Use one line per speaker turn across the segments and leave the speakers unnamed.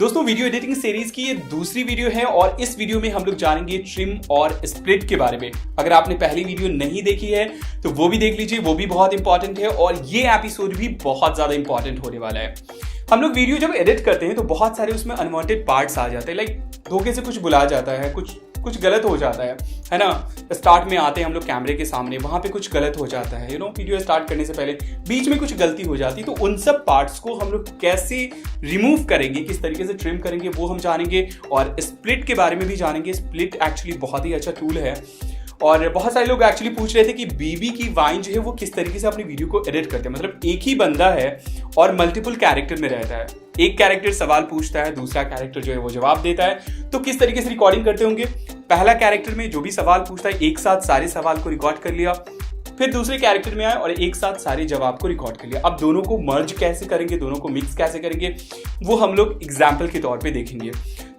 दोस्तों video editing series की ये दूसरी वीडियो है और इस वीडियो में हम लोग जानेंगे ट्रिम और स्प्लिट के बारे में। अगर आपने पहली वीडियो नहीं देखी है तो वो भी देख लीजिए, वो भी बहुत इंपॉर्टेंट है और ये एपिसोड भी बहुत ज्यादा इंपॉर्टेंट होने वाला है। हम लोग वीडियो जब एडिट करते हैं तो बहुत सारे उसमें अनवांटेड पार्ट्स आ जाते हैं, लाइक धोखे से कुछ बुला जाता है, कुछ गलत हो जाता है ना। स्टार्ट में आते हैं हम लोग कैमरे के सामने, वहां पे कुछ गलत हो जाता है, वीडियो स्टार्ट करने से पहले बीच में कुछ गलती हो जाती है। तो उन सब पार्ट्स को हम लोग कैसे रिमूव करेंगे, किस तरीके से ट्रिम करेंगे, वो हम जानेंगे। और स्प्लिट के बारे में भी जानेंगे। स्प्लिट एक्चुअली बहुत ही अच्छा टूल है और बहुत सारे लोग एक्चुअली पूछ रहे थे कि बीबी की वाइन जो है वो किस तरीके से अपनी वीडियो को एडिट करते हैं। मतलब एक ही बंदा है और मल्टीपल कैरेक्टर में रहता है, एक कैरेक्टर सवाल पूछता है, दूसरा कैरेक्टर जो है वो जवाब देता है। तो किस तरीके से रिकॉर्डिंग करते होंगे, पहला कैरेक्टर में जो भी सवाल पूछता है एक साथ सारे सवाल को रिकॉर्ड कर लिया, फिर दूसरे कैरेक्टर में आए और एक साथ सारे जवाब को रिकॉर्ड कर लिया। अब दोनों को मर्ज कैसे करेंगे, दोनों को मिक्स कैसे करेंगे, वो हम लोग एग्जाम्पल के तौर पे देखेंगे।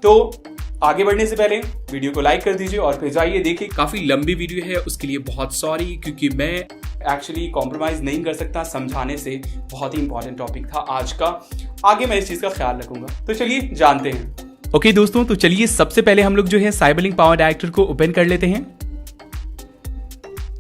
तो आगे बढ़ने से पहले वीडियो को लाइक कर दीजिए और फिर जाइए देखिए। काफी लंबी वीडियो है, उसके लिए बहुत सॉरी, क्योंकि मैं एक्चुअली कॉम्प्रोमाइज नहीं कर सकता समझाने से। बहुत ही इंपॉर्टेंट टॉपिक था आज का, आगे मैं इस चीज का ख्याल रखूंगा। तो चलिए जानते हैं। ओके दोस्तों, तो चलिए सबसे पहले हम लोग जो है साइबरलिंक पावर डायरेक्टर को ओपन कर लेते हैं।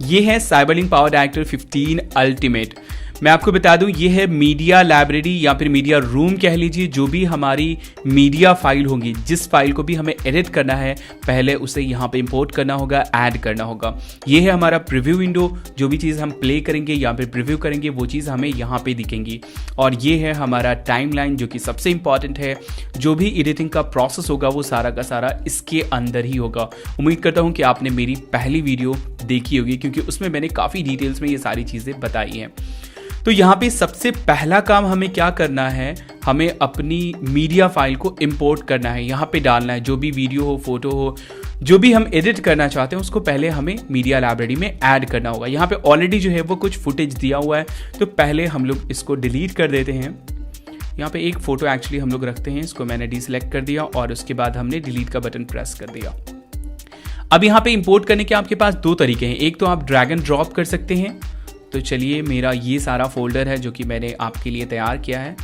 ये है साइबरलिंक पावर डायरेक्टर 15 अल्टीमेट। मैं आपको बता दूं, ये है मीडिया लाइब्रेरी या फिर मीडिया रूम कह लीजिए। जो भी हमारी मीडिया फाइल होगी, जिस फाइल को भी हमें एडिट करना है, पहले उसे यहाँ पे इंपोर्ट करना होगा, ऐड करना होगा। ये है हमारा प्रीव्यू विंडो, जो भी चीज़ हम प्ले करेंगे या फिर प्रीव्यू करेंगे वो चीज़ हमें यहाँ पे दिखेंगी। और ये है हमारा टाइमलाइन, जो कि सबसे इंपॉर्टेंट है। जो भी एडिटिंग का प्रोसेस होगा वो सारा का सारा इसके अंदर ही होगा। उम्मीद करता हूँ कि आपने मेरी पहली वीडियो देखी होगी, क्योंकि उसमें मैंने काफ़ी डिटेल्स में ये सारी चीज़ें बताई हैं। तो यहाँ पे सबसे पहला काम हमें क्या करना है, हमें अपनी मीडिया फाइल को इंपोर्ट करना है, यहाँ पे डालना है। जो भी वीडियो हो, फोटो हो, जो भी हम एडिट करना चाहते हैं उसको पहले हमें मीडिया लाइब्रेरी में ऐड करना होगा। यहाँ पे ऑलरेडी जो है वो कुछ फुटेज दिया हुआ है, तो पहले हम लोग इसको डिलीट कर देते हैं। यहाँ पे एक फोटो एक्चुअली हम लोग रखते हैं, इसको मैंने डीसेलेक्ट कर दिया और उसके बाद हमने डिलीट का बटन प्रेस कर दिया। अब यहाँ पे इंपोर्ट करने के आपके पास दो तरीके हैं। एक तो आप ड्रैग एंड ड्रॉप कर सकते हैं। तो चलिए, मेरा ये सारा फोल्डर है जो कि मैंने आपके लिए तैयार किया है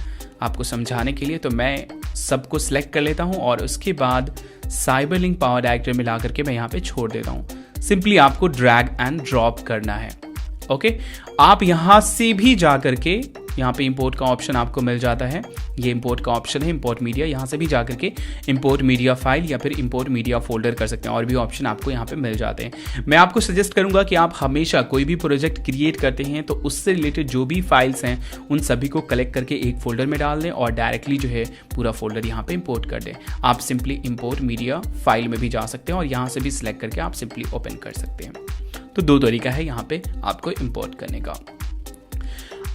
आपको समझाने के लिए। तो मैं सबको सिलेक्ट कर लेता हूँ और उसके बाद साइबरलिंक पावर डायरेक्टर में ला करके मैं यहाँ पे छोड़ देता हूँ। सिंपली आपको ड्रैग एंड ड्रॉप करना है। ओके, आप यहाँ से भी जा करके यहाँ पे इंपोर्ट का ऑप्शन आपको मिल जाता है। ये इंपोर्ट का ऑप्शन है, इंपोर्ट मीडिया। यहाँ से भी जा करके इंपोर्ट मीडिया फाइल या फिर इंपोर्ट मीडिया फोल्डर कर सकते हैं। और भी ऑप्शन आपको यहाँ पे मिल जाते हैं। मैं आपको सजेस्ट करूँगा कि आप हमेशा कोई भी प्रोजेक्ट क्रिएट करते हैं तो उससे रिलेटेड जो भी फाइल्स हैं उन सभी को कलेक्ट करके एक फोल्डर में डाल दें और डायरेक्टली जो है पूरा फोल्डर यहाँ पे इंपोर्ट कर दें। आप सिंपली इंपोर्ट मीडिया फाइल में भी जा सकते हैं और यहाँ से भी सिलेक्ट करके आप सिंपली ओपन कर सकते हैं। तो दो तरीका है यहाँ पे आपको इंपोर्ट करने का।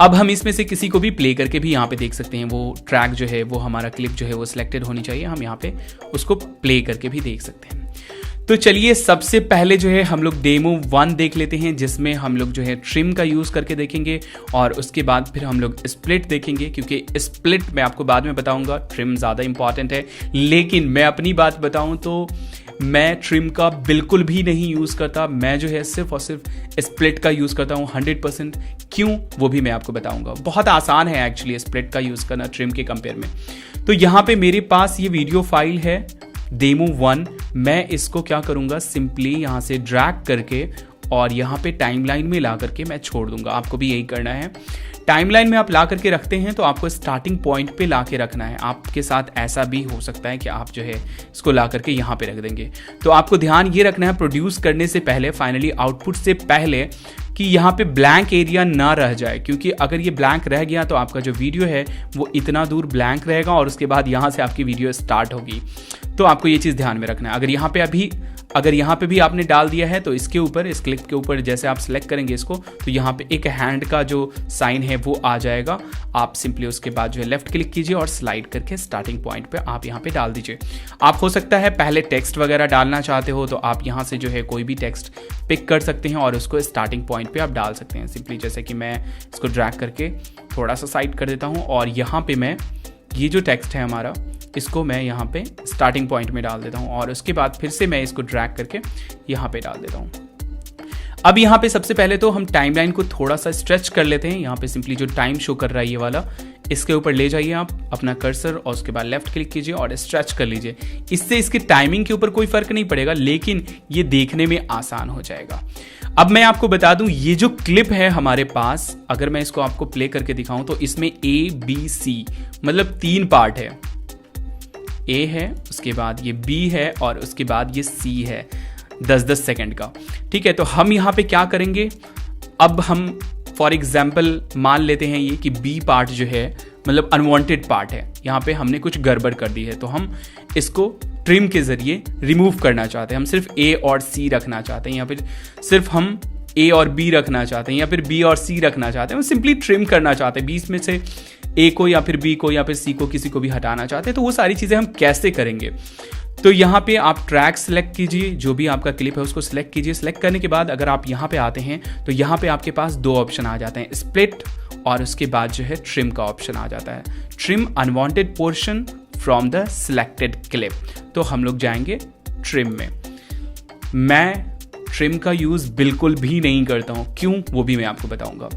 अब हम इसमें से किसी को भी प्ले करके भी यहाँ पे देख सकते हैं। वो ट्रैक जो है, वो हमारा क्लिप जो है वो सिलेक्टेड होनी चाहिए। हम यहाँ पे उसको प्ले करके भी देख सकते हैं। तो चलिए, सबसे पहले जो है हम लोग डेमो 1 देख लेते हैं, जिसमें हम लोग जो है ट्रिम का यूज़ करके देखेंगे और उसके बाद फिर हम लोग स्प्लिट देखेंगे। क्योंकि स्प्लिट मैं आपको बाद में बताऊंगा, ट्रिम ज़्यादा इंपॉर्टेंट है। लेकिन मैं अपनी बात बताऊं तो मैं ट्रिम का बिल्कुल भी नहीं यूज़ करता। मैं जो है सिर्फ और सिर्फ स्प्लिट का यूज़ करता हूँ 100%। क्यों, वो भी मैं आपको बताऊंगा। बहुत आसान है एक्चुअली स्प्लिट का यूज़ करना ट्रिम के कंपेयर में। तो यहाँ पे मेरे पास ये वीडियो फाइल है डेमो 1। मैं इसको क्या करूँगा, सिंपली यहाँ से ड्रैग करके और यहाँ पे टाइमलाइन में ला करके मैं छोड़ दूंगा। आपको भी यही करना है। टाइमलाइन में आप ला करके रखते हैं तो आपको स्टार्टिंग पॉइंट पे ला के रखना है। आपके साथ ऐसा भी हो सकता है कि आप जो है इसको ला करके यहाँ पे रख देंगे। तो आपको ध्यान ये रखना है प्रोड्यूस करने से पहले, फाइनली आउटपुट से पहले, कि यहाँ पे ब्लैंक एरिया ना रह जाए। क्योंकि अगर ये ब्लैंक रह गया तो आपका जो वीडियो है वो इतना दूर ब्लैंक रहेगा और उसके बाद यहाँ से आपकी वीडियो स्टार्ट होगी। तो आपको ये चीज़ ध्यान में रखना है। अगर यहाँ पे भी आपने डाल दिया है तो इसके ऊपर, इस क्लिक के ऊपर जैसे आप सिलेक्ट करेंगे इसको, तो यहाँ पे एक हैंड का जो साइन है वो आ जाएगा। आप सिंपली उसके बाद जो है लेफ्ट क्लिक कीजिए और स्लाइड करके स्टार्टिंग पॉइंट पे आप यहाँ पे डाल दीजिए। आप हो सकता है पहले टेक्स्ट वगैरह डालना चाहते हो तो आप यहाँ से जो है कोई भी टेक्स्ट पिक कर सकते हैं और उसको स्टार्टिंग पॉइंट पे आप डाल सकते हैं। सिंपली जैसे कि मैं इसको ड्रैग करके थोड़ा सा साइड कर देता हूँ और यहाँ पे मैं ये जो टेक्स्ट है हमारा, इसको मैं यहाँ पे स्टार्टिंग पॉइंट में डाल देता हूँ और उसके बाद फिर से मैं इसको ड्रैग करके यहाँ पे डाल देता हूँ। अब यहाँ पे सबसे पहले तो हम टाइमलाइन को थोड़ा सा स्ट्रेच कर लेते हैं। यहाँ पे सिंपली जो टाइम शो कर रहा है ये वाला, इसके ऊपर ले जाइए आप अपना कर्सर और उसके बाद लेफ्ट क्लिक कीजिए और स्ट्रेच कर लीजिए। इससे इसकी टाइमिंग के ऊपर कोई फर्क नहीं पड़ेगा, लेकिन ये देखने में आसान हो जाएगा। अब मैं आपको बता दूं, ये जो क्लिप है हमारे पास, अगर मैं इसको आपको प्ले करके दिखाऊं तो इसमें A-B-C मतलब 3 पार्ट है। A है, उसके बाद ये B है और उसके बाद ये C है 10-10 सेकंड का। ठीक है, तो हम यहाँ पे क्या करेंगे, अब हम फॉर एग्जाम्पल मान लेते हैं ये कि B पार्ट जो है मतलब अनवांटेड पार्ट है, यहाँ पे हमने कुछ गड़बड़ कर दी है, तो हम इसको ट्रिम के जरिए रिमूव करना चाहते हैं। हम सिर्फ A और C रखना चाहते हैं, या फिर सिर्फ हम A और B रखना चाहते हैं, या फिर B और C रखना चाहते हैं, हम सिंपली ट्रिम करना चाहते हैं। बीच में से A को या फिर B को या फिर C को किसी को भी हटाना चाहते हैं, तो वो सारी चीज़ें हम कैसे करेंगे। तो यहाँ पे आप ट्रैक सेलेक्ट कीजिए, जो भी आपका क्लिप है उसको सिलेक्ट कीजिए। सिलेक्ट करने के बाद अगर आप यहाँ पे आते हैं तो यहाँ पे आपके पास 2 ऑप्शन आ जाते हैं, स्प्लिट और उसके बाद जो है ट्रिम का ऑप्शन आ जाता है, trim unwanted portion from the selected clip. तो हम लोग जाएंगे ट्रिम में। मैं ट्रिम का यूज़ बिल्कुल भी नहीं करता हूँ, क्यों वो भी मैं आपको बताऊंगा।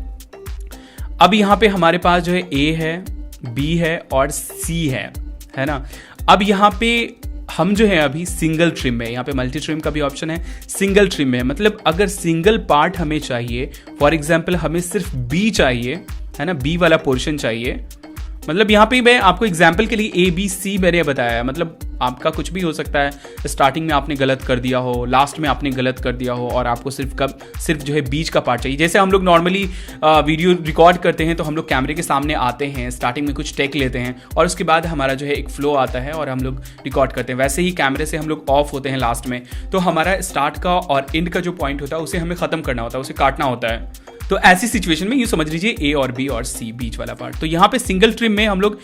अब यहाँ पे हमारे पास जो है A है, B है और C है ना। अब यहाँ पे हम जो है अभी सिंगल ट्रिम में, यहाँ पे मल्टी ट्रिम का भी ऑप्शन है, सिंगल ट्रिम में मतलब अगर सिंगल पार्ट हमें चाहिए, फॉर एग्जांपल हमें सिर्फ B चाहिए, है ना, B वाला पोर्शन चाहिए। मतलब यहाँ पे मैं आपको एग्जांपल के लिए A-B-C मैंने बताया है, मतलब आपका कुछ भी हो सकता है, स्टार्टिंग में आपने गलत कर दिया हो, लास्ट में आपने गलत कर दिया हो और आपको सिर्फ जो है बीच का पार्ट चाहिए। जैसे हम लोग नॉर्मली वीडियो रिकॉर्ड करते हैं तो हम लोग कैमरे के सामने आते हैं, स्टार्टिंग में कुछ टेक लेते हैं और उसके बाद हमारा जो है एक फ्लो आता है और हम लोग रिकॉर्ड करते हैं। वैसे ही कैमरे से हम लोग ऑफ होते हैं लास्ट में, तो हमारा स्टार्ट का और एंड का जो पॉइंट होता है उसे हमें ख़त्म करना होता है, उसे काटना होता है। तो ऐसी सिचुएशन में यूँ समझ लीजिए A और B और C बीच वाला पार्ट। तो यहाँ पे सिंगल ट्रिम में हम लोग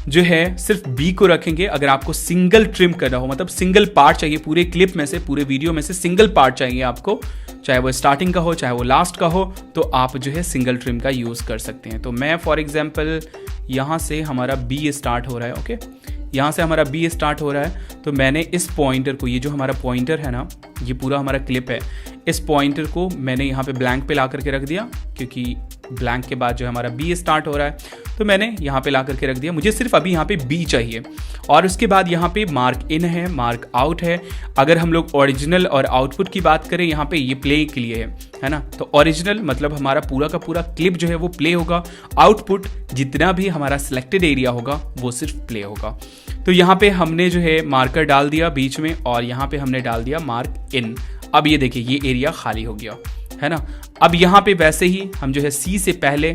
जो है सिर्फ B को रखेंगे। अगर आपको सिंगल ट्रिम करना हो, मतलब सिंगल पार्ट चाहिए पूरे क्लिप में से, पूरे वीडियो में से सिंगल पार्ट चाहिए आपको, चाहे वो स्टार्टिंग का हो चाहे वो लास्ट का हो, तो आप जो है सिंगल ट्रिम का यूज़ कर सकते हैं। तो मैं फॉर एग्जांपल यहाँ से हमारा B स्टार्ट हो रहा है, ओके, यहाँ से हमारा B स्टार्ट हो रहा है, तो मैंने इस पॉइंटर को, ये जो हमारा पॉइंटर है ना, ये पूरा हमारा क्लिप है, इस पॉइंटर को मैंने यहाँ पे ब्लैंक पे ला करके रख दिया, क्योंकि ब्लैंक के बाद जो हमारा B स्टार्ट हो रहा है, तो मैंने यहाँ पे ला करके रख दिया। मुझे सिर्फ अभी यहाँ पे B चाहिए और उसके बाद यहाँ पे मार्क इन है, मार्क आउट है। अगर हम लोग ओरिजिनल और आउटपुट की बात करें, यहाँ पे ये प्ले के लिए है ना। तो ओरिजिनल मतलब हमारा पूरा का पूरा क्लिप जो है वो प्ले होगा, आउटपुट जितना भी हमारा सिलेक्टेड एरिया होगा वो सिर्फ प्ले होगा। तो यहाँ पे हमने जो है मार्कर डाल दिया बीच में और यहाँ पे हमने डाल दिया मार्क इन। अब ये देखिए ये एरिया खाली हो गया, है ना। अब यहाँ पे वैसे ही हम जो है C से पहले,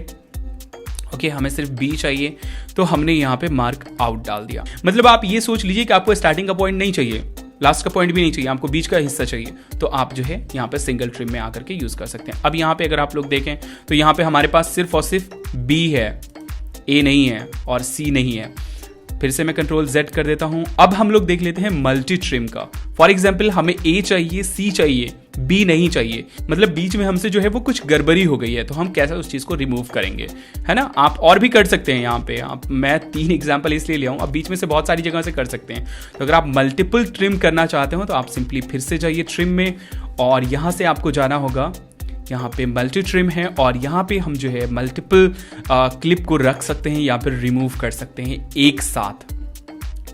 ओके, हमें सिर्फ B चाहिए, तो हमने यहाँ पे मार्क आउट डाल दिया। मतलब आप ये सोच लीजिए कि आपको स्टार्टिंग का पॉइंट नहीं चाहिए, लास्ट का पॉइंट भी नहीं चाहिए, आपको बीच का हिस्सा चाहिए, तो आप जो है यहाँ पे सिंगल ट्रिम में आकर के यूज़ कर सकते हैं। अब यहाँ पे अगर आप लोग देखें तो यहाँ पे हमारे पास सिर्फ और सिर्फ B है, A नहीं है और C नहीं है। फिर से मैं कंट्रोल Z कर देता हूं। अब हम लोग देख लेते हैं मल्टी ट्रिम का। फॉर एग्जाम्पल हमें A चाहिए, C चाहिए, B नहीं चाहिए, मतलब बीच में हमसे जो है वो कुछ गड़बड़ी हो गई है, तो हम कैसे उस चीज़ को रिमूव करेंगे, है ना। आप और भी कर सकते हैं यहाँ पे, मैं 3 एग्जाम्पल इसलिए ले आऊँ, अब बीच में से बहुत सारी जगह से कर सकते हैं। तो अगर आप मल्टीपल ट्रिम करना चाहते हो तो आप सिंपली फिर से जाइए ट्रिम में और यहाँ से आपको जाना होगा, यहाँ पे मल्टी ट्रिम है और यहाँ पे हम जो है मल्टीपल क्लिप को रख सकते हैं या फिर रिमूव कर सकते हैं एक साथ,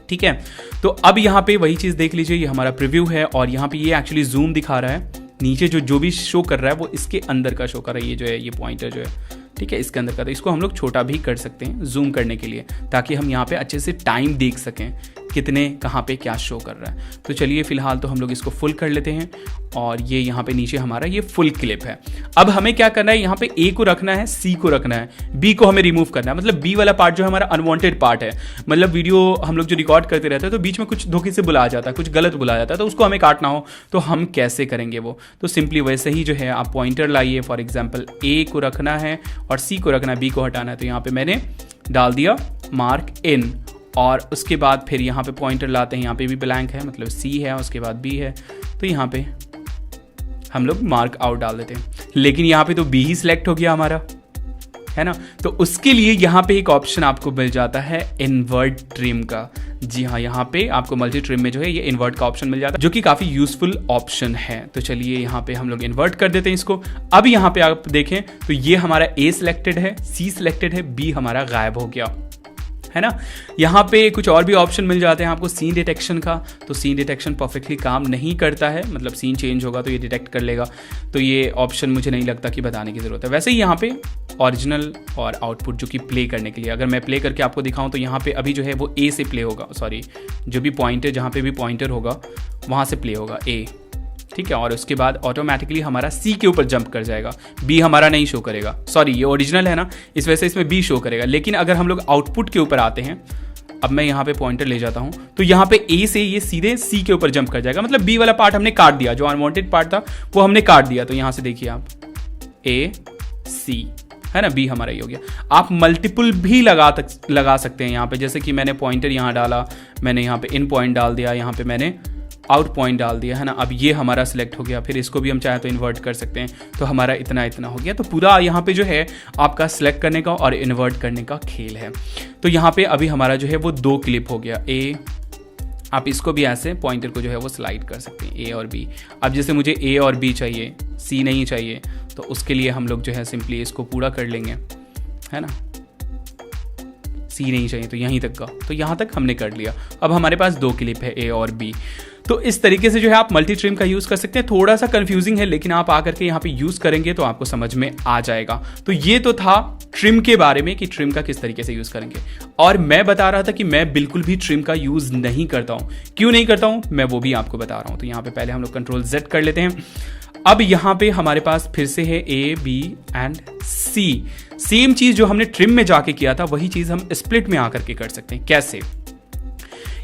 ठीक है। तो अब यहाँ पे वही चीज़ देख लीजिए, ये हमारा प्रीव्यू है और यहाँ पे ये एक्चुअली जूम दिखा रहा है, नीचे जो भी शो कर रहा है वो इसके अंदर का शो कर रहा है, ये जो है ये पॉइंटर जो है, ठीक है, इसके अंदर का। तो इसको हम लोग छोटा भी कर सकते हैं जूम करने के लिए, ताकि हम यहाँ पे अच्छे से टाइम देख सकें कितने कहाँ पे क्या शो कर रहा है। तो चलिए फिलहाल तो हम लोग इसको फुल कर लेते हैं और ये यहाँ पे नीचे हमारा ये फुल क्लिप है। अब हमें क्या करना है, यहाँ पे A को रखना है, C को रखना है, B को हमें रिमूव करना है। मतलब B वाला पार्ट जो हमारा अनवांटेड पार्ट है, मतलब वीडियो हम लोग जो रिकॉर्ड करते रहते हैं तो बीच में कुछ धोखे से बुलाया जाता है, कुछ गलत बुलाया जाता है, तो उसको हमें काटना हो तो हम कैसे करेंगे वो। तो सिंपली वैसे ही जो है आप पॉइंटर लाइए, फॉर एग्जाम्पल A को रखना है और C को रखना है, B को हटाना है, तो यहाँ पे मैंने डाल दिया मार्क इन और उसके बाद फिर यहाँ पे पॉइंटर लाते हैं, यहाँ पे भी ब्लैंक है, मतलब C है, उसके बाद B है, तो यहाँ पे हम लोग मार्क आउट डाल देते हैं। लेकिन यहाँ पे तो B ही सिलेक्ट हो गया हमारा, है ना। तो उसके लिए यहाँ पे एक ऑप्शन आपको मिल जाता है इन्वर्ट ट्रिम का। जी हाँ, यहाँ पे आपको मल्टी ट्रिम में जो है ये इन्वर्ट का ऑप्शन मिल जाता है, जो कि काफ़ी यूजफुल ऑप्शन है। तो चलिए यहाँ पे हम लोग इन्वर्ट कर देते हैं इसको। अब यहाँ पे आप देखें तो ये हमारा ए सिलेक्टेड है, सी सिलेक्टेड है, बी हमारा गायब हो गया, है ना। यहाँ पे कुछ और भी ऑप्शन मिल जाते हैं आपको सीन डिटेक्शन का। तो सीन डिटेक्शन परफेक्टली काम नहीं करता है, मतलब सीन चेंज होगा तो ये डिटेक्ट कर लेगा। तो ये ऑप्शन मुझे नहीं लगता कि बताने की ज़रूरत है। वैसे ही यहाँ पे ओरिजिनल और आउटपुट जो कि प्ले करने के लिए, अगर मैं प्ले करके आपको दिखाऊं तो यहाँ पे अभी जो है वो ए से प्ले होगा, सॉरी जो भी पॉइंटर, जहाँ पे भी पॉइंटर होगा वहाँ से प्ले होगा ए, ठीक है। और उसके बाद ऑटोमेटिकली हमारा सी के ऊपर जंप कर जाएगा, बी हमारा नहीं शो करेगा। सॉरी ये ओरिजिनल है ना, इस वजह से इसमें बी शो करेगा। लेकिन अगर हम लोग आउटपुट के ऊपर आते हैं, अब मैं यहाँ पे पॉइंटर ले जाता हूँ तो यहाँ पे ए से ये सीधे सी के ऊपर जंप कर जाएगा, मतलब बी वाला पार्ट हमने काट दिया, जो अनवांटेड पार्ट था वो हमने काट दिया। तो यहाँ से देखिए आप ए सी, है ना, बी हमारा ये हो गया। आप मल्टीपल भी लगा सकते हैं यहाँ पे, जैसे कि मैंने पॉइंटर यहाँ डाला, मैंने यहाँ पे इन पॉइंट डाल दिया, यहाँ पे मैंने आउट पॉइंट डाल दिया, है ना। अब ये हमारा सिलेक्ट हो गया, फिर इसको भी हम चाहे तो इन्वर्ट कर सकते हैं, तो हमारा इतना इतना हो गया। तो पूरा यहाँ पे जो है आपका सिलेक्ट करने का और इन्वर्ट करने का खेल है। तो यहाँ पे अभी हमारा जो है वो 2 क्लिप हो गया ए, आप इसको भी ऐसे पॉइंटर को जो है वो स्लाइड कर सकते हैं ए और बी। अब जैसे मुझे ए और बी चाहिए, सी नहीं चाहिए, तो उसके लिए हम लोग जो है सिंपली इसको पूरा कर लेंगे, है ना। सी नहीं चाहिए तो यहीं तक का, तो यहाँ तक हमने कर लिया। अब हमारे पास 2 क्लिप है ए और बी। तो इस तरीके से जो है आप मल्टी ट्रिम का यूज़ कर सकते हैं। थोड़ा सा कंफ्यूजिंग है, लेकिन आप आकर के यहाँ पे यूज़ करेंगे तो आपको समझ में आ जाएगा। तो ये तो था ट्रिम के बारे में कि ट्रिम का किस तरीके से यूज़ करेंगे। और मैं बता रहा था कि मैं बिल्कुल भी ट्रिम का यूज़ नहीं करता हूँ। क्यों नहीं करता हूँ मैं वो भी आपको बता रहा हूँ। तो यहाँ पे पहले हम लोग Ctrl+Z कर लेते हैं। अब यहाँ पे हमारे पास फिर से है A B and C. Same चीज़ जो हमने ट्रिम में जाके किया था वही चीज़ हम स्प्लिट में आकर के कर सकते हैं। कैसे?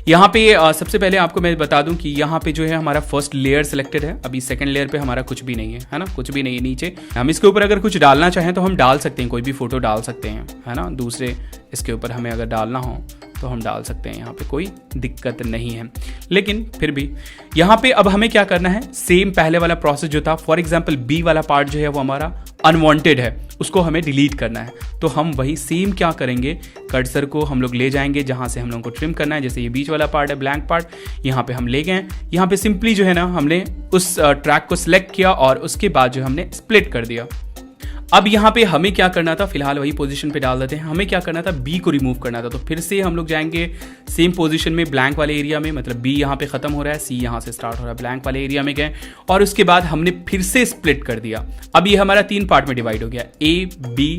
यहाँ पे सबसे पहले आपको मैं बता दूं कि यहाँ पे जो है हमारा फर्स्ट लेयर सिलेक्टेड है। अभी सेकंड लेयर पे हमारा कुछ भी नहीं है ना, कुछ भी नहीं है नीचे। हम इसके ऊपर अगर कुछ डालना चाहें तो हम डाल सकते हैं, कोई भी फोटो डाल सकते हैं, है ना। दूसरे इसके ऊपर हमें अगर डालना हो तो हम डाल सकते हैं, यहाँ पे कोई दिक्कत नहीं है। लेकिन फिर भी यहाँ पे अब हमें क्या करना है, सेम पहले वाला प्रोसेस जो था। फॉर एग्जाम्पल बी वाला पार्ट जो है वो हमारा अनवांटेड है, उसको हमें डिलीट करना है। तो हम वही सेम क्या करेंगे, कर्सर को हम लोग ले जाएंगे जहाँ से हम लोगों को ट्रिम करना है। जैसे ये बीच वाला पार्ट है, ब्लैंक पार्ट, यहाँ पे हम ले गए। यहाँ पे सिंपली जो है ना हमने उस ट्रैक को सिलेक्ट किया और उसके बाद जो हमने स्प्लिट कर दिया। अब यहाँ पे हमें क्या करना था, फिलहाल वही पोजीशन पे डाल देते हैं। हमें क्या करना था, बी को रिमूव करना था। तो फिर से हम लोग जाएंगे सेम पोजीशन में, ब्लैंक वाले एरिया में, मतलब बी यहाँ पे खत्म हो रहा है, सी यहाँ से स्टार्ट हो रहा है, ब्लैंक वाले एरिया में गए और उसके बाद हमने फिर से स्प्लिट कर दिया। अब ये हमारा 3 पार्ट में डिवाइड हो गया, ए बी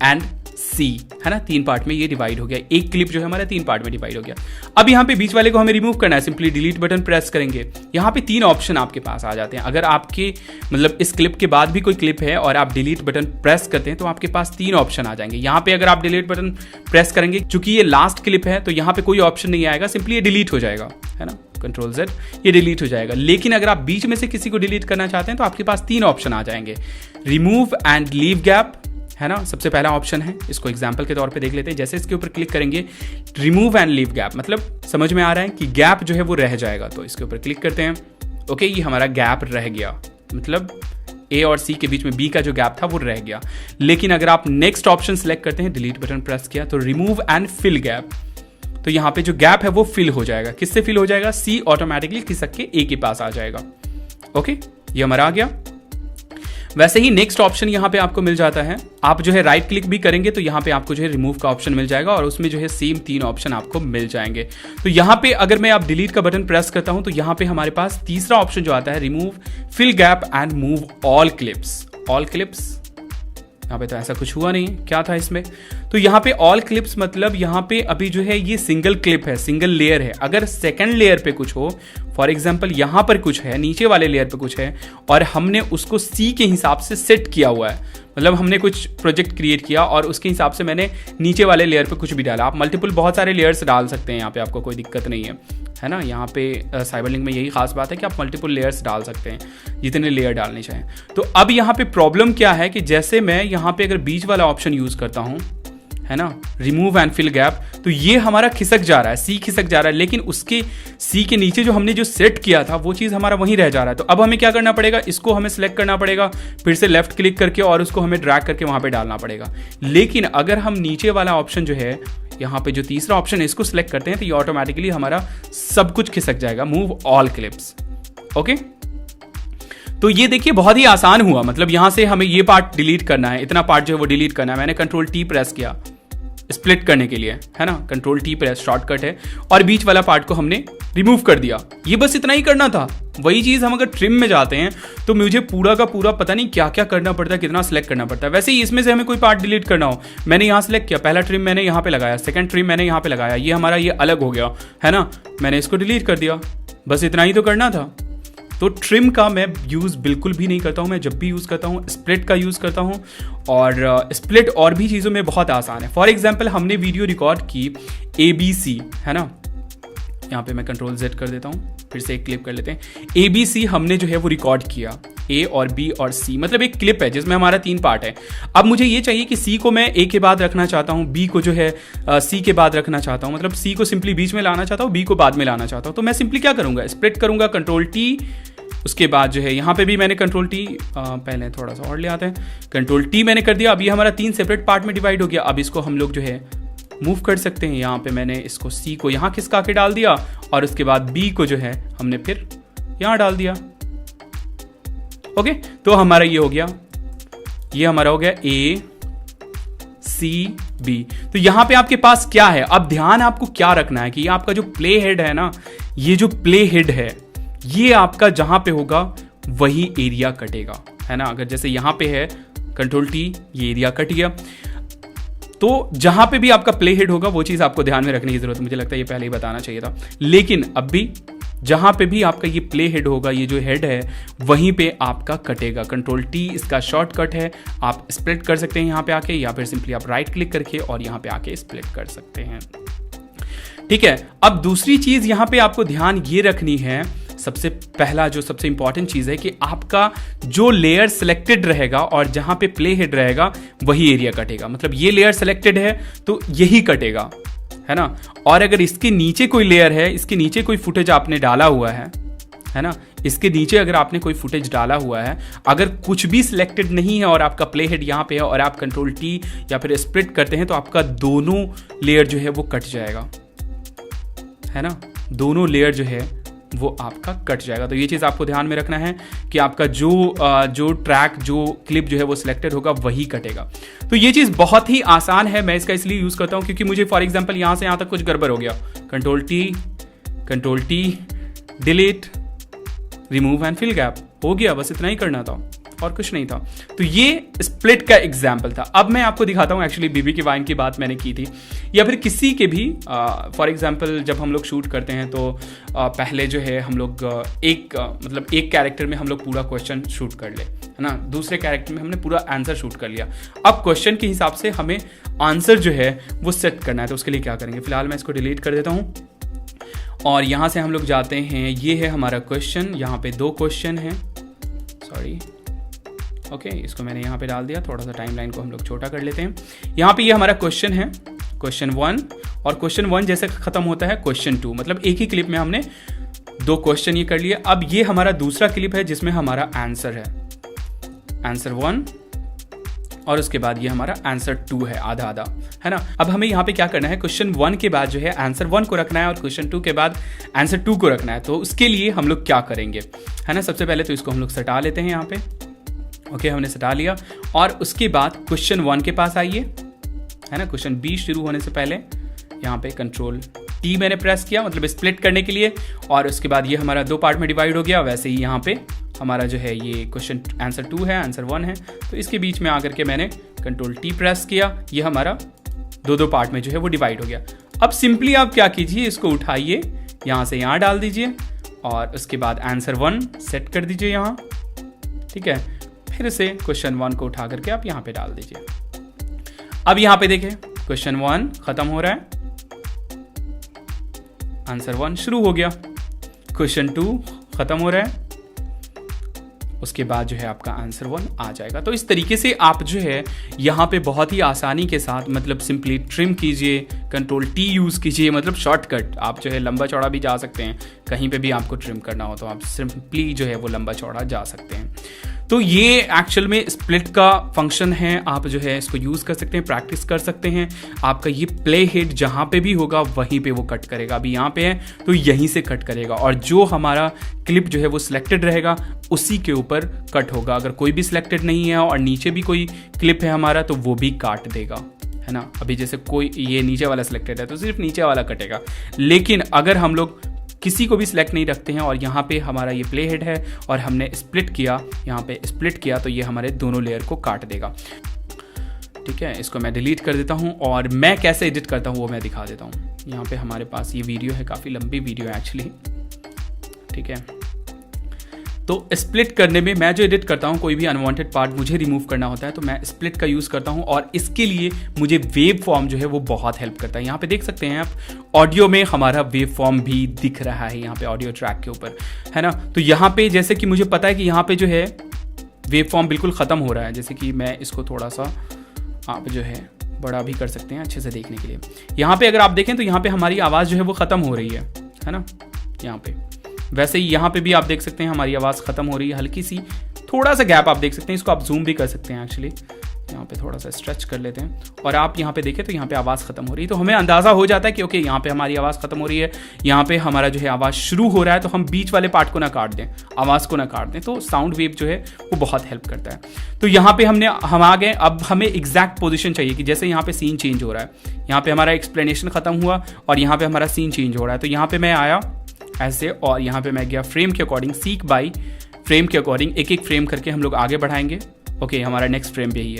एंड सी, है ना। 3 पार्ट में ये डिवाइड हो गया। एक क्लिप जो है हमारा 3 पार्ट में डिवाइड हो गया। अब यहाँ पे बीच वाले को हमें रिमूव करना है, सिंपली डिलीट बटन प्रेस करेंगे। यहाँ पे 3 ऑप्शन आपके पास आ जाते हैं। अगर आपके मतलब इस क्लिप के बाद भी कोई क्लिप है और आप डिलीट बटन प्रेस करते हैं तो आपके पास 3 ऑप्शन आ जाएंगे। यहाँ पे अगर आप डिलीट बटन प्रेस करेंगे, चूंकि ये लास्ट क्लिप है तो यहाँ पे कोई ऑप्शन नहीं आएगा, सिंपली ये डिलीट हो जाएगा, है ना। Ctrl+Z, ये डिलीट हो जाएगा। लेकिन अगर आप बीच में से किसी को डिलीट करना चाहते हैं तो आपके पास 3 ऑप्शन आ जाएंगे, रिमूव एंड लीव गैप, है ना। सबसे पहला ऑप्शन है, इसको एग्जांपल के तौर पे देख लेते हैं। जैसे इसके ऊपर क्लिक करेंगे, रिमूव एंड लीव गैप, मतलब समझ में आ रहा है कि गैप जो है वो रह जाएगा। तो इसके ऊपर क्लिक करते हैं, ओके, ये हमारा गैप रह गया, मतलब ए और सी के बीच में बी का जो गैप था वो रह गया। लेकिन अगर आप नेक्स्ट ऑप्शन सेलेक्ट करते हैं, डिलीट बटन प्रेस किया, तो रिमूव एंड फिल गैप, तो यहाँ पे जो गैप है वो फिल हो जाएगा। किससे फिल हो जाएगा, सी ऑटोमेटिकली खिसक के ए के पास आ जाएगा। ओके, ये हमारा आ गया। वैसे ही नेक्स्ट ऑप्शन यहाँ पे आपको मिल जाता है। आप जो है राइट क्लिक भी करेंगे तो यहाँ पे आपको जो है रिमूव का ऑप्शन मिल जाएगा और उसमें जो है सेम 3 ऑप्शन आपको मिल जाएंगे। तो यहाँ पे अगर मैं आप डिलीट का बटन प्रेस करता हूँ तो यहाँ पे हमारे पास तीसरा ऑप्शन जो आता है, remove fill gap and move all clips. All clips, यहाँ पे तो ऐसा कुछ हुआ नहीं, क्या था इसमें। तो यहाँ पे ऑल क्लिप्स मतलब यहाँ पे अभी जो है ये सिंगल क्लिप है, सिंगल लेयर है। अगर सेकंड लेयर पे कुछ हो, फॉर एग्जांपल यहाँ पर कुछ है, नीचे वाले लेयर पे कुछ है और हमने उसको सी के हिसाब से सेट किया हुआ है, मतलब हमने कुछ प्रोजेक्ट क्रिएट किया और उसके हिसाब से मैंने नीचे वाले लेयर पे कुछ भी डाला। आप मल्टीपल बहुत सारे लेयर्स डाल सकते हैं, यहाँ पे आपको कोई दिक्कत नहीं है ना। यहाँ पे साइबरलिंक में यही खास बात है कि आप मल्टीपल लेयर्स डाल सकते हैं, जितने लेयर डालने चाहें। तो अब यहाँ पे प्रॉब्लम क्या है कि जैसे मैं यहाँ पे अगर बीच वाला ऑप्शन यूज़ करता हूँ, है ना, रिमूव एंड फिल गैप, तो ये हमारा खिसक जा रहा है, सी खिसक जा रहा है, लेकिन उसके सी के नीचे जो हमने जो सेट किया था वो चीज़ हमारा वहीं रह जा रहा है। तो अब हमें क्या करना पड़ेगा, इसको हमें सेलेक्ट करना पड़ेगा, फिर से लेफ्ट क्लिक करके और उसको हमें ड्रैग करके वहाँ पे डालना पड़ेगा। लेकिन अगर हम नीचे वाला ऑप्शन जो है, यहाँ पे जो तीसरा ऑप्शन है, इसको सिलेक्ट करते हैं तो ये ऑटोमेटिकली हमारा सब कुछ खिसक जाएगा, मूव ऑल क्लिप्स। ओके, तो ये देखिए बहुत ही आसान हुआ। मतलब यहां से हमें ये पार्ट डिलीट करना है, इतना पार्ट जो है वो डिलीट करना है। मैंने कंट्रोल टी प्रेस किया स्प्लिट करने के लिए, है ना, कंट्रोल टी प्रेस शॉर्टकट है, और बीच वाला पार्ट को हमने रिमूव कर दिया। ये बस इतना ही करना था। वही चीज़ हम अगर ट्रिम में जाते हैं तो मुझे पूरा का पूरा पता नहीं क्या क्या करना पड़ता है, कितना सेलेक्ट करना पड़ता है। वैसे ही इसमें से हमें कोई पार्ट डिलीट करना हो, मैंने यहाँ सेलेक्ट किया, पहला ट्रिम मैंने यहाँ पे लगाया, सेकंड ट्रिम मैंने यहाँ पे लगाया, ये हमारा ये अलग हो गया, है ना, मैंने इसको डिलीट कर दिया। बस इतना ही तो करना था। तो ट्रिम का मैं यूज़ बिल्कुल भी नहीं करता हूँ। मैं जब भी यूज़ करता हूँ स्प्लिट का यूज़ करता हूँ, और स्प्लिट और भी चीज़ों में बहुत आसान है। फॉर एग्जांपल हमने वीडियो रिकॉर्ड की ABC, है ना, यहाँ पे मैं कंट्रोल Z कर देता हूँ, फिर से एक क्लिप कर लेते हैं। ABC हमने जो है वो रिकॉर्ड किया, A और B और C, मतलब एक क्लिप है जिसमें हमारा 3 पार्ट है। अब मुझे ये चाहिए कि C को मैं A के बाद रखना चाहता हूँ, B को जो है C के बाद रखना चाहता हूँ, मतलब C को सिंपली बीच में लाना चाहता हूँ, B को बाद में लाना चाहता हूँ। तो मैं सिंपली क्या करूँगा, स्प्लिट करूँगा, कंट्रोल T, उसके बाद जो है यहाँ पे भी मैंने कंट्रोल T, पहले थोड़ा सा और ले आते हैं, कंट्रोल T मैंने कर दिया। अब ये हमारा 3 सेपरेट पार्ट में डिवाइड हो गया। अब इसको हम लोग जो है मूव कर सकते हैं। यहाँ पे मैंने इसको C को यहाँ खिसका के डाल दिया, और उसके बाद B को जो है हमने फिर यहाँ डाल दिया। ओके, तो हमारा ये हो गया, ये हमारा हो गया A C B। तो यहाँ पे आपके पास क्या है, अब ध्यान आपको क्या रखना है कि ये आपका जो प्ले हेड है ना, ये जो प्ले हेड है ये आपका जहां पे होगा वही एरिया कटेगा, है ना। अगर जैसे यहां पे है कंट्रोल T, ये एरिया कट गया, तो जहां पे भी आपका प्ले हेड होगा वो चीज आपको ध्यान में रखने की जरूरत है। मुझे लगता है ये पहले ही बताना चाहिए था, लेकिन अब भी जहां पे भी आपका ये प्ले हेड होगा, ये जो हेड है वहीं पे आपका कटेगा। कंट्रोल T इसका शॉर्टकट है, आप स्प्लिट कर सकते हैं यहाँ पे आके, या फिर सिंपली आप राइट क्लिक करके और यहाँ पे आके स्प्लिट कर सकते हैं। ठीक है, अब दूसरी चीज यहाँ पे आपको ध्यान ये रखनी है, सबसे पहला जो सबसे इंपॉर्टेंट चीज है कि आपका जो लेयर सिलेक्टेड रहेगा और जहां पे प्ले हेड रहेगा वही एरिया कटेगा। मतलब ये लेयर सिलेक्टेड है तो यही कटेगा, है ना। और अगर इसके नीचे कोई लेयर है, इसके नीचे कोई फुटेज आपने डाला हुआ है ना, इसके नीचे अगर आपने कोई फुटेज डाला हुआ है, अगर कुछ भी सिलेक्टेड नहीं है और आपका प्ले हेड यहाँ पे है और आप कंट्रोल T या फिर स्प्लिट करते हैं, तो आपका दोनों लेयर जो है वो कट जाएगा, है ना, दोनों लेयर जो है वो आपका कट जाएगा। तो ये चीज़ आपको ध्यान में रखना है कि आपका जो ट्रैक, जो क्लिप जो है वो सिलेक्टेड होगा वही कटेगा। तो ये चीज़ बहुत ही आसान है। मैं इसका इसलिए यूज़ करता हूँ क्योंकि मुझे फॉर एग्जांपल यहाँ से यहाँ तक कुछ गड़बड़ हो गया, control T delete, remove and fill gap हो गया, बस इतना ही करना था और कुछ नहीं था। तो ये स्प्लिट का एग्जाम्पल था। अब मैं आपको दिखाता हूँ एक्चुअली बीबी की वाइन की बात मैंने की थी, या फिर किसी के भी फॉर एग्जाम्पल जब हम लोग शूट करते हैं तो पहले जो है हम लोग मतलब एक कैरेक्टर में हम लोग पूरा क्वेश्चन शूट कर ले, है ना, दूसरे कैरेक्टर में हमने पूरा आंसर शूट कर लिया। अब क्वेश्चन के हिसाब से हमें आंसर जो है वो सेट करना है। तो उसके लिए क्या करेंगे, फिलहाल मैं इसको डिलीट कर देता हूँ और यहाँ से हम लोग जाते हैं, ये है हमारा क्वेश्चन, यहाँ पे 2 क्वेश्चन हैं, सॉरी, ओके, इसको मैंने यहाँ पे डाल दिया। थोड़ा सा टाइमलाइन को हम लोग छोटा कर लेते हैं। यहाँ पे ये हमारा क्वेश्चन है, क्वेश्चन 1, और क्वेश्चन 1 जैसे खत्म होता है क्वेश्चन 2, मतलब एक ही क्लिप में हमने 2 क्वेश्चन ये कर लिए। अब ये हमारा दूसरा क्लिप है जिसमें हमारा आंसर है, आंसर 1, और उसके बाद ये हमारा आंसर 2 है, आधा आधा, है ना। अब हमें यहाँ पे क्या करना है, क्वेश्चन 1 के बाद जो है आंसर 1 को रखना है और क्वेश्चन 2 के बाद आंसर 2 को रखना है। तो उसके लिए हम लोग क्या करेंगे, है ना, सबसे पहले तो इसको हम लोग सटा लेते हैं यहाँ पे। ओके, हमने सटा लिया, और उसके बाद क्वेश्चन 1 के पास आइए, है ना, क्वेश्चन B शुरू होने से पहले यहाँ पे कंट्रोल T मैंने प्रेस किया, मतलब स्प्लिट करने के लिए, और उसके बाद ये हमारा 2 पार्ट में डिवाइड हो गया। वैसे ही यहाँ पे हमारा जो है ये क्वेश्चन आंसर 2 है, आंसर 1 है, तो इसके बीच में आकर के मैंने कंट्रोल T प्रेस किया, ये हमारा 2 पार्ट में जो है वो डिवाइड हो गया। अब सिंपली आप क्या कीजिए, इसको उठाइए, यहाँ से यहाँ डाल दीजिए, और उसके बाद आंसर 1 सेट कर दीजिए यहाँ, ठीक है। फिर से क्वेश्चन 1 को उठा करके आप यहाँ पे डाल दीजिए। अब यहाँ पे देखें, क्वेश्चन 1 खत्म हो रहा है, आंसर 1 शुरू हो गया, क्वेश्चन 2 खत्म हो रहा है, उसके बाद जो है आपका आंसर 1 आ जाएगा। तो इस तरीके से आप जो है यहाँ पे बहुत ही आसानी के साथ मतलब सिंपली ट्रिम कीजिए, कंट्रोल टी यूज़ कीजिए, मतलब शॉर्टकट। आप जो है लंबा चौड़ा भी जा सकते हैं, कहीं पे भी आपको ट्रिम करना हो तो आप सिंपली जो है वो लंबा चौड़ा जा सकते हैं। तो ये एक्चुअल में स्प्लिट का फंक्शन है, आप जो है इसको यूज़ कर सकते हैं, प्रैक्टिस कर सकते हैं। आपका ये प्ले हेड जहाँ पे भी होगा वहीं पे वो कट करेगा। अभी यहाँ पे है तो यहीं से कट करेगा, और जो हमारा क्लिप जो है वो सिलेक्टेड रहेगा उसी के ऊपर कट होगा। अगर कोई भी सिलेक्टेड नहीं है और नीचे भी कोई क्लिप है हमारा तो वो भी काट देगा, है ना। अभी जैसे कोई ये नीचे वाला सिलेक्टेड है तो सिर्फ नीचे वाला कटेगा, लेकिन अगर हम लोग किसी को भी सिलेक्ट नहीं रखते हैं और यहाँ पे हमारा ये प्ले हेड है और हमने स्प्लिट किया, यहाँ पे स्प्लिट किया तो ये हमारे दोनों लेयर को काट देगा। ठीक है, इसको मैं डिलीट कर देता हूँ और मैं कैसे एडिट करता हूँ वो मैं दिखा देता हूँ। यहाँ पे हमारे पास ये वीडियो है, काफ़ी लंबी वीडियो है एक्चुअली। ठीक है, तो स्प्लिट करने में मैं जो एडिट करता हूँ, कोई भी अनवांटेड पार्ट मुझे रिमूव करना होता है तो मैं स्प्लिट का यूज़ करता हूँ, और इसके लिए मुझे वेव फॉर्म जो है वो बहुत हेल्प करता है। यहाँ पे देख सकते हैं आप, ऑडियो में हमारा वेव फॉर्म भी दिख रहा है यहाँ पे ऑडियो ट्रैक के ऊपर, है ना। तो यहाँ पे जैसे कि मुझे पता है कि यहाँ पे जो है वेव फॉर्म बिल्कुल ख़त्म हो रहा है, जैसे कि मैं इसको थोड़ा सा आप जो है बड़ा भी कर सकते हैं अच्छे से देखने के लिए। यहाँ पे अगर आप देखें तो यहाँ पे हमारी आवाज़ जो है वो ख़त्म हो रही है ना। यहाँ पे वैसे ही यहाँ पे भी आप देख सकते हैं हमारी आवाज़ ख़त्म हो रही है, हल्की सी थोड़ा सा गैप आप देख सकते हैं। इसको आप जूम भी कर सकते हैं एक्चुअली, यहाँ पे थोड़ा सा स्ट्रेच कर लेते हैं और आप यहाँ पे देखें तो यहाँ पे आवाज़ ख़त्म हो रही है। तो हमें अंदाज़ा हो जाता है कि ओके यहाँ पे हमारी आवाज़ ख़त्म हो रही है, यहाँ पे हमारा जो है आवाज़ शुरू हो रहा है। तो हम बीच वाले पार्ट को ना काट दें, आवाज़ को ना काट दें। तो साउंड वेव जो है वो बहुत हेल्प करता है। तो यहाँ पे हम आ गए, अब हमें एग्जैक्ट पोजिशन चाहिए कि जैसे यहाँ पे सीन चेंज हो रहा है, यहाँ पे हमारा एक्सप्लेनेशन ख़त्म हुआ और यहाँ पे हमारा सीन चेंज हो रहा है। तो यहाँ पे मैं आया ऐसे और यहाँ पे मैं गया फ्रेम के अकॉर्डिंग, सीक बाई फ्रेम के अकॉर्डिंग, एक एक फ्रेम करके हम लोग आगे बढ़ाएंगे। ओके, हमारा नेक्स्ट फ्रेम भी यही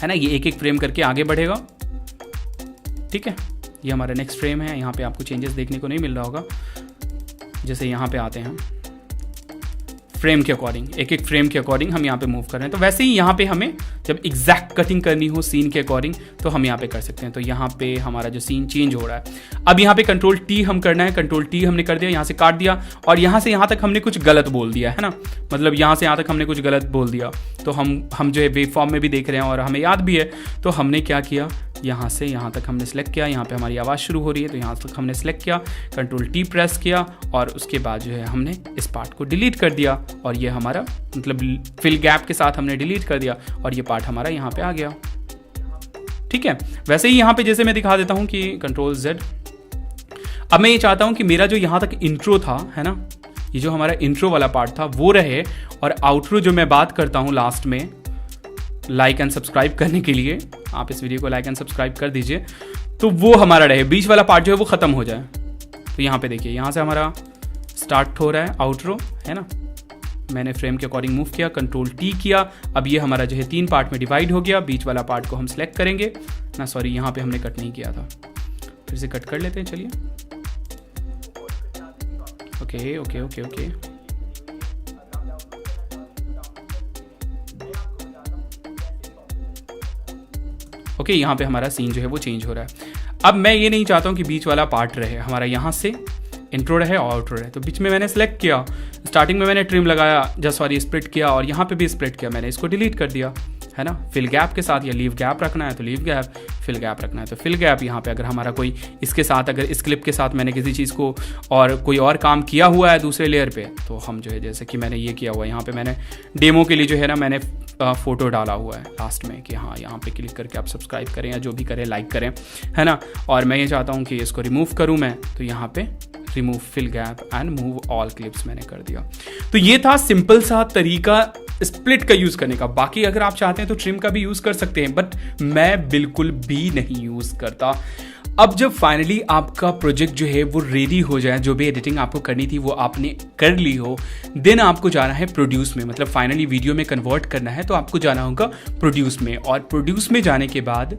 है ना, ये एक एक फ्रेम करके आगे बढ़ेगा। ठीक है, ये हमारा नेक्स्ट फ्रेम है। यहाँ पे आपको चेंजेस देखने को नहीं मिल रहा होगा। जैसे यहाँ पे आते हैं फ्रेम के अकॉर्डिंग, एक एक फ्रेम के अकॉर्डिंग हम यहाँ पे मूव कर रहे हैं। तो वैसे ही यहाँ पे हमें जब एग्जैक्ट कटिंग करनी हो सीन के अकॉर्डिंग तो हम यहाँ पे कर सकते हैं। तो यहाँ पे हमारा जो सीन चेंज हो रहा है, अब यहाँ पे कंट्रोल टी हम करना है, कंट्रोल टी हमने कर दिया, यहाँ से काट दिया और यहाँ से यहाँ तक हमने कुछ गलत बोल दिया है ना, मतलब यहाँ से यहाँ तक हमने कुछ गलत बोल दिया। तो हम जो है वेव फॉर्म में भी देख रहे हैं और हमें याद भी है। तो हमने क्या किया, यहाँ से यहाँ तक हमने सेलेक्ट किया, यहाँ पे हमारी आवाज़ शुरू हो रही है तो यहाँ तक हमने सेलेक्ट किया, कंट्रोल टी प्रेस किया और उसके बाद जो है हमने इस पार्ट को डिलीट कर दिया और ये हमारा मतलब फिल गैप के साथ हमने डिलीट कर दिया और ये पार्ट हमारा यहाँ पे आ गया। ठीक है, वैसे ही यहाँ पे जैसे मैं दिखा देता हूँ कि कंट्रोल जेड। अब मैं ये चाहता हूँ कि मेरा जो यहाँ तक इंट्रो था, है ना, ये जो हमारा इंट्रो वाला पार्ट था वो रहे, और आउटरो जो मैं बात करता हूँ लास्ट में लाइक एंड सब्सक्राइब करने के लिए, आप इस वीडियो को लाइक एंड सब्सक्राइब कर दीजिए, तो वो हमारा रहे, बीच वाला पार्ट जो है वो ख़त्म हो जाए। तो यहाँ पे देखिए, यहाँ से हमारा स्टार्ट हो रहा है आउटरो, है ना। मैंने फ्रेम के अकॉर्डिंग मूव किया, कंट्रोल टी किया। अब ये हमारा जो है 3 पार्ट में डिवाइड हो गया। बीच वाला पार्ट को हम सिलेक्ट करेंगे ना, सॉरी यहाँ पे हमने कट नहीं किया था, फिर से कट कर लेते हैं। चलिए, okay okay okay okay, okay, यहाँ पे हमारा सीन जो है वो चेंज हो रहा है। अब मैं ये नहीं चाहता हूँ कि बीच वाला पार्ट रहे, हमारा यहाँ से इंट्रो रहे और आउटरो रहे। तो बीच में मैंने सेलेक्ट किया, स्टार्टिंग में मैंने ट्रिम लगाया, सॉरी स्प्लिट किया और यहाँ पे भी स्प्लिट किया, मैंने इसको डिलीट कर दिया, है ना। फिल गैप के साथ या लीव गैप रखना है तो लीव गैप, फिल गैप रखना है तो फिल गैप। यहाँ पे अगर हमारा कोई इसके साथ, अगर इस क्लिप के साथ मैंने किसी चीज़ को और कोई और काम किया हुआ है दूसरे लेयर पे, तो हम जो है जैसे कि मैंने ये किया हुआ है, यहाँ पे मैंने डेमो के लिए जो है ना मैंने फ़ोटो डाला हुआ है लास्ट में कि हाँ यहाँ पे क्लिक करके आप सब्सक्राइब करें या जो भी करें, लाइक करें, है ना। और मैं ये चाहता हूँ कि इसको रिमूव करूँ मैं, तो यहाँ पे remove fill gap and move all clips मैंने कर दिया। तो ये था सिंपल सा तरीका स्प्लिट का यूज़ करने का। बाकी अगर आप चाहते हैं तो ट्रिम का भी यूज़ कर सकते हैं, बट मैं बिल्कुल भी नहीं यूज़ करता। अब जब फाइनली आपका प्रोजेक्ट जो है वो रेडी हो जाए, जो भी एडिटिंग आपको करनी थी वो आपने कर ली हो, देन आपको जाना है प्रोड्यूस में, मतलब फाइनली वीडियो में कन्वर्ट करना है तो आपको जाना होगा प्रोड्यूस में। और प्रोड्यूस में जाने के बाद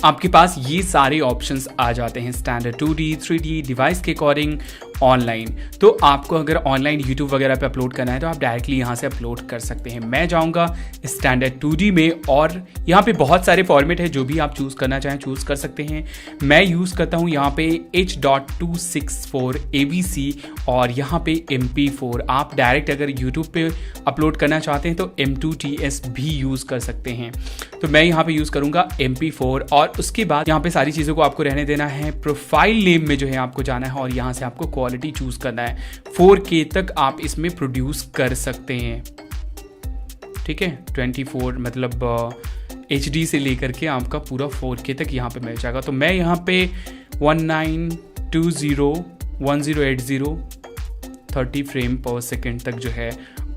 आपके पास ये सारे ऑप्शंस आ जाते हैं, स्टैंडर्ड 2D 3D डिवाइस के अकॉर्डिंग, ऑनलाइन। तो आपको अगर ऑनलाइन यूट्यूब वगैरह पे अपलोड करना है तो आप डायरेक्टली यहाँ से अपलोड कर सकते हैं। मैं जाऊँगा स्टैंडर्ड 2D में और यहाँ पे बहुत सारे फॉर्मेट है, जो भी आप चूज़ करना चाहें चूज़ कर सकते हैं। मैं यूज़ करता हूँ यहाँ पे H.264 ABC और यहाँ पे MP4। आप डायरेक्ट अगर यूट्यूब पे अपलोड करना चाहते हैं तो M2TS भी यूज़ कर सकते हैं। तो मैं यहाँ पे यूज़ करूँगा MP4 और उसके बाद यहाँ पे सारी चीज़ों को आपको रहने देना है। प्रोफाइल नेम में जो है आपको जाना है और यहाँ से आपको क्वालिटी चूज़ करना है। 4K तक आप इसमें प्रोड्यूस कर सकते हैं, ठीक है। 24 मतलब HD से लेकर के आपका पूरा 4K तक यहाँ पे मिल जाएगा। तो मैं यहाँ पे 19201080 30 फ्रेम पर सेकेंड तक जो है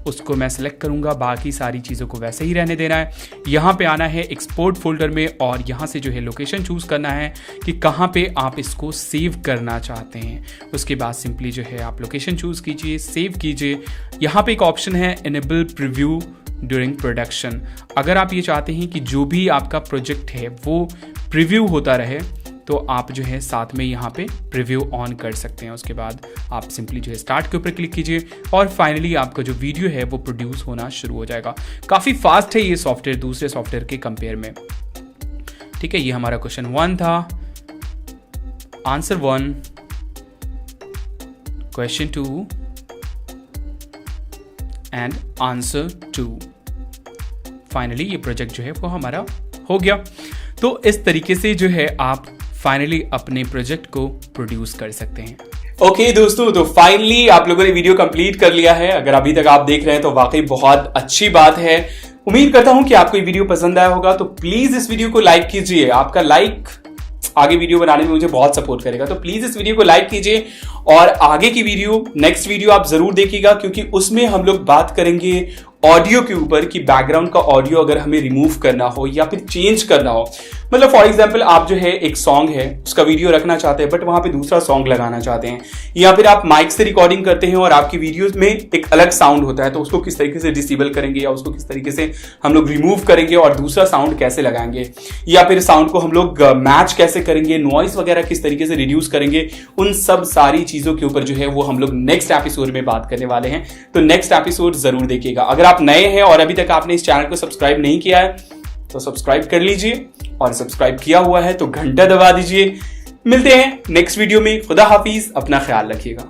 उसको मैं सेलेक्ट करूँगा। बाकी सारी चीज़ों को वैसे ही रहने देना है। यहाँ पे आना है एक्सपोर्ट फोल्डर में और यहाँ से जो है लोकेशन चूज़ करना है कि कहाँ पे आप इसको सेव करना चाहते हैं। उसके बाद सिंपली जो है आप लोकेशन चूज़ कीजिए, सेव कीजिए। यहाँ पे एक ऑप्शन है इनेबल प्रीव्यू ड्यूरिंग प्रोडक्शन। अगर आप ये चाहते हैं कि जो भी आपका प्रोजेक्ट है वो प्रीव्यू होता रहे तो आप जो है साथ में यहाँ पे प्रीव्यू ऑन कर सकते हैं। उसके बाद आप सिंपली जो है स्टार्ट के ऊपर क्लिक कीजिए और फाइनली आपका जो वीडियो है वो प्रोड्यूस होना शुरू हो जाएगा। काफ़ी फास्ट है ये सॉफ्टवेयर दूसरे सॉफ्टवेयर के कंपेयर में, ठीक है। ये हमारा क्वेश्चन 1 था। Answer 1, question 2 and answer 2। Finally ये प्रोजेक्ट जो है वो हमारा हो गया। तो इस तरीके से जो है आप फाइनली अपने प्रोजेक्ट को प्रोड्यूस कर सकते हैं। ओके दोस्तों, तो फाइनली आप लोगों ने वीडियो कंप्लीट कर लिया है। अगर अभी तक आप देख रहे हैं तो वाकई बहुत अच्छी बात है। उम्मीद करता हूं कि आपको ये वीडियो पसंद आया होगा। तो प्लीज इस वीडियो को लाइक कीजिए। आपका लाइक आगे वीडियो बनाने में मुझे बहुत सपोर्ट करेगा। तो प्लीज इस वीडियो को लाइक कीजिए और आगे की वीडियो, नेक्स्ट वीडियो आप जरूर देखिएगा, क्योंकि उसमें हम लोग बात करेंगे ऑडियो के ऊपर कि बैकग्राउंड का ऑडियो अगर हमें रिमूव करना हो या फिर चेंज करना हो। मतलब फॉर एग्जांपल आप जो है एक सॉन्ग है उसका वीडियो रखना चाहते हैं बट वहां पे दूसरा सॉन्ग लगाना चाहते हैं, या फिर आप माइक से रिकॉर्डिंग करते हैं और आपकी वीडियोस में एक अलग साउंड होता है, तो उसको किस तरीके से डिसेबल करेंगे या उसको किस तरीके से हम लोग रिमूव करेंगे और दूसरा साउंड कैसे लगाएंगे, या फिर साउंड को हम लोग मैच कैसे करेंगे, नॉइस वगैरह किस तरीके से रिड्यूस करेंगे, उन सब सारी चीजों के ऊपर जो है वो हम लोग नेक्स्ट एपिसोड में बात करने वाले हैं। तो नेक्स्ट एपिसोड जरूर देखिएगा। अगर आप नए हैं और अभी तक आपने इस चैनल को सब्सक्राइब नहीं किया है तो सब्सक्राइब कर लीजिए, और सब्सक्राइब किया हुआ है तो घंटा दबा दीजिए। मिलते हैं नेक्स्ट वीडियो में। खुदा हाफिज, अपना ख्याल रखिएगा।